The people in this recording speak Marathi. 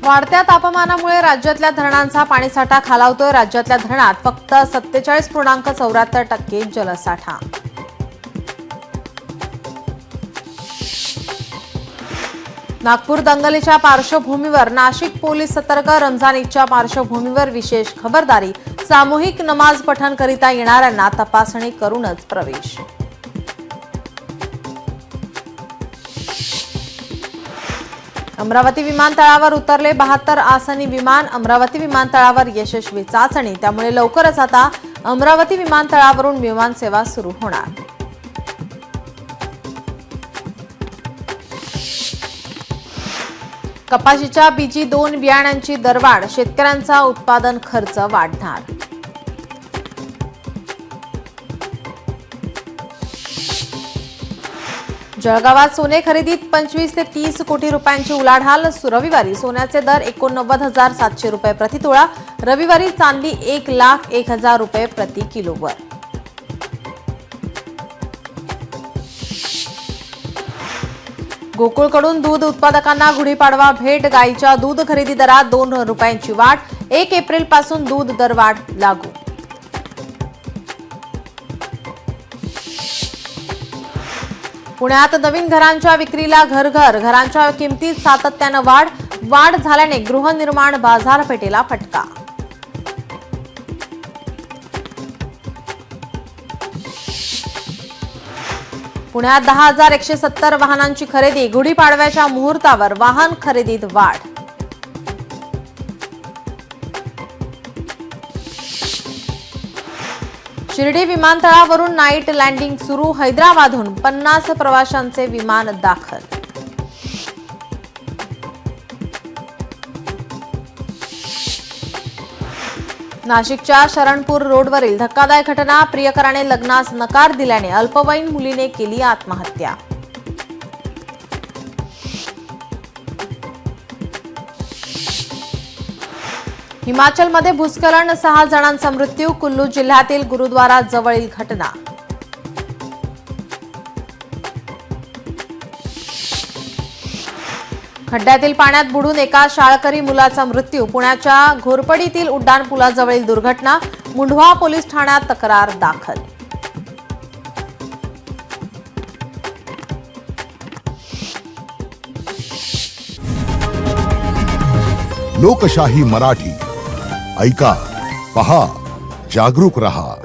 वाढत्या तापमानामुळे राज्यातल्या धरणांचा पाणीसाठा खालावतोय। राज्यातल्या धरणात फक्त 47.74% जलसाठा। नागपूर दंगलीच्या पार्श्वभूमीवर नाशिक पोलीस सतर्क। रमजान ईदच्या पार्श्वभूमीवर विशेष खबरदारी। सामूहिक नमाज पठण करिता येणाऱ्यांना तपासणी करूनच प्रवेश। अमरावती विमानतळावर उतरले 72 आसनी विमान। अमरावती विमानतळावर यशस्वी चाचणी, त्यामुळे लवकरच आता अमरावती विमानतळावरून विमानसेवा सुरू होणार। कपाशीच्या BG2 बियाण्यांची दरवाढ, शेतकऱ्यांचा उत्पादन खर्च वाढणार। जळगावात सोने खरेदीत 25 ते 30 कोटी रुपयांची उलाढाल। रविवारी सोन्याचे दर 89,700 रुपये प्रति तोळा। रविवारी चांदी 1,01,000 रुपये प्रति किलोवर। गोकुळकडून दूध उत्पादकांना गुढीपाडवा भेट। गाईच्या दूध खरेदी दरात 2 रुपयांची वाढ। 1 एप्रिलपासून दूध दरवाढ लागू। पुण्यात नवीन घरांच्या विक्रीला घरघर। घरांच्या किमतीत सातत्यानं वाढ झाल्याने गृहनिर्माण बाजारपेठेला फटका। पुण्यात 10,170 वाहनांची खरेदी। गुढीपाडव्याच्या मुहूर्तावर वाहन खरेदीत वाढ। शिर्डी विमानतळावरून नाईट लँडिंग सुरू। हैदराबादहून 50 प्रवाशांचे विमान दाखल। नाशिकच्या शरणपूर रोडवरील धक्कादायक घटना। प्रियकराने लग्नास नकार दिल्याने अल्पवयीन मुलीने केली आत्महत्या। हिमाचलमध्ये भूस्खलन, 6 जणांचा मृत्यू। कुल्लू जिल्ह्यातील गुरुद्वारा जवळील घटना। खड्ड्यातील पाण्यात बुडून एका शाळकरी मुलाचा मृत्यू। पुण्याच्या घोरपडीतील उड्डाणपुलाजवळील दुर्घटना। मुंढवा पोलीस ठाण्यात तक्रार दाखल। लोकशाही मराठी ऐका, पहा, जागरूक रहा।